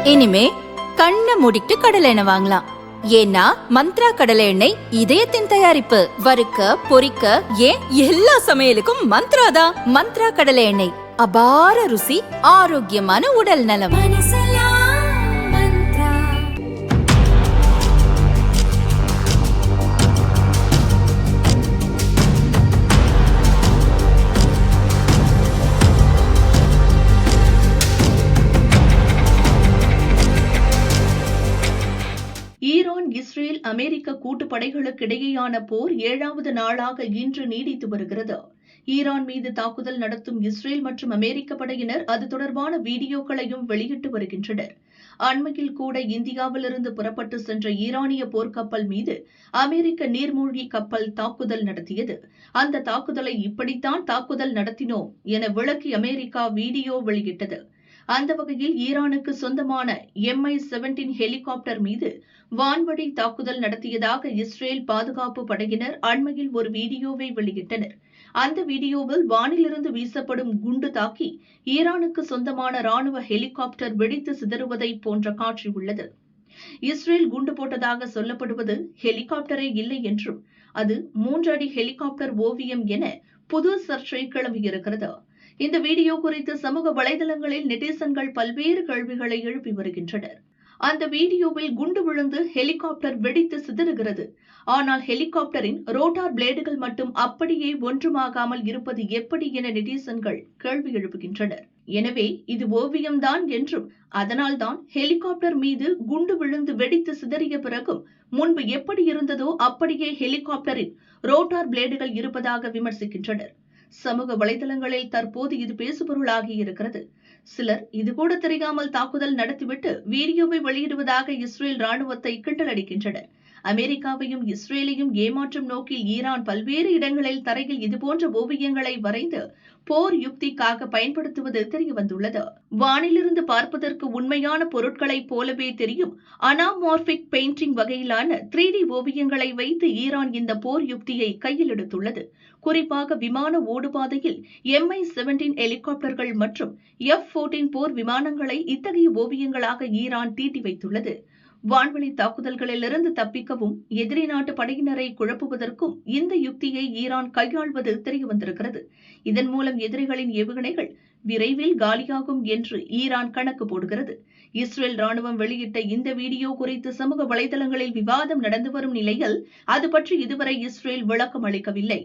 இனிமே கண்ணை மூடிட்டு கடலை எண்ணெய் வாங்கலாம். ஏன்னா மந்த்ரா கடலை எண்ணெய் இதயத்தின் தயாரிப்பு. வறுக்க பொரிக்க ஏன் எல்லா சமையலுக்கும் மந்த்ரா தான். மந்த்ரா கடலை எண்ணெய், அபார ருசி, ஆரோக்கியமான உடல் நலம். ஈரான், இஸ்ரேல், அமெரிக்க கூட்டுப்படைகளுக்கு இடையேயான போர் 7வது நாளாக இன்று நீடித்து வருகிறது. ஈரான் மீது தாக்குதல் நடத்தும் இஸ்ரேல் மற்றும் அமெரிக்க படையினர் அது தொடர்பான வீடியோக்களையும் வெளியிட்டு வருகின்றனர். அண்மையில் கூட இந்தியாவிலிருந்து புறப்பட்டு சென்ற ஈரானிய போர்க்கப்பல் மீது அமெரிக்க நீர்மூழ்கி கப்பல் தாக்குதல் நடத்தியது. அந்த தாக்குதலை இப்படித்தான் தாக்குதல் நடத்தினோம் என விளக்கி அமெரிக்கா வீடியோ வெளியிட்டது. அந்த வகையில் ஈரானுக்கு சொந்தமான MI-17 ஹெலிகாப்டர் மீது வான்வழி தாக்குதல் நடத்தியதாக இஸ்ரேல் பாதுகாப்பு படையினர் அண்மையில் ஒரு வீடியோவை வெளியிட்டனர். அந்த வீடியோவில் வானிலிருந்து வீசப்படும் குண்டு தாக்கி ஈரானுக்கு சொந்தமான ராணுவ ஹெலிகாப்டர் வெடித்து சிதறுவதை போன்ற காட்சி உள்ளது. இஸ்ரேல் குண்டு போட்டதாக சொல்லப்படுவது ஹெலிகாப்டரே இல்லை என்றும் அது 3 அடி ஹெலிகாப்டர் ஓவியம் என புது சர்ச்சை கிளம்பியிருக்கிறது. இந்த வீடியோ குறித்து சமூக வலைதளங்களில் நெட்டிசன்கள் பல்வேறு கேள்விகளை எழுப்பி வருகின்றனர். அந்த வீடியோவில் குண்டு விழுந்து ஹெலிகாப்டர் வெடித்து சிதறுகிறது. ஆனால் ஹெலிகாப்டரின் ரோட்டார் பிளேடுகள் மட்டும் அப்படியே ஒன்றுமாகாமல் இருப்பது எப்படி என நெட்டிசன்கள் கேள்வி எழுப்புகின்றனர். எனவே இது ஓவியம்தான் என்றும், அதனால்தான் ஹெலிகாப்டர் மீது குண்டு விழுந்து வெடித்து சிதறிய பிறகும் முன்பு எப்படி இருந்ததோ அப்படியே ஹெலிகாப்டரின் ரோட்டார் பிளேடுகள் இருப்பதாக விமர்சிக்கின்றனர். சமூக வலைதளங்களில் தற்போது இது பேசுபொருளாகி இருக்கிறது. சிலர் இதுகூட தெரியாமல் தாக்குதல் நடத்திவிட்டு வீடியோவை வெளியிடுவதாக இஸ்ரேல் ராணுவத்தை கிண்டல் அடிக்கின்றனர். அமெரிக்காவையும் இஸ்ரேலையும் ஏமாற்றும் நோக்கில் ஈரான் பல்வேறு இடங்களில் தரையில் இதுபோன்ற ஓவியங்களை வரைந்து போர் யுக்திக்காக பயன்படுத்துவது தெரியவந்துள்ளது. வானிலிருந்து பார்ப்பதற்கு உண்மையான பொருட்களைப் போலவே தெரியும் அனாமார்பிக் பெயிண்டிங் வகையிலான 3D ஓவியங்களை வைத்து ஈரான் இந்த போர் யுக்தியை கையில் எடுத்துள்ளது. குறிப்பாக விமான ஓடுபாதையில் MI-17 ஹெலிகாப்டர்கள் மற்றும் F-14 போர் விமானங்களை இத்தகைய ஓவியங்களாக ஈரான் தீட்டி வைத்துள்ளது. வான்வெளி தாக்குதல்களிலிருந்து தப்பிக்கவும் எதிரி நாட்டு படையினரை குழப்புவதற்கும் இந்த யுக்தியை ஈரான் கையாள்வது தெரியவந்திருக்கிறது. இதன் மூலம் எதிரிகளின் ஏவுகணைகள் விரைவில் காலியாகும் என்று ஈரான் கணக்கு போடுகிறது. இஸ்ரேல் ராணுவம் வெளியிட்ட இந்த வீடியோ குறித்து சமூக வலைதளங்களில் விவாதம் நடந்து வரும் நிலையில் அது பற்றி இதுவரை இஸ்ரேல் விளக்கம் அளிக்கவில்லை.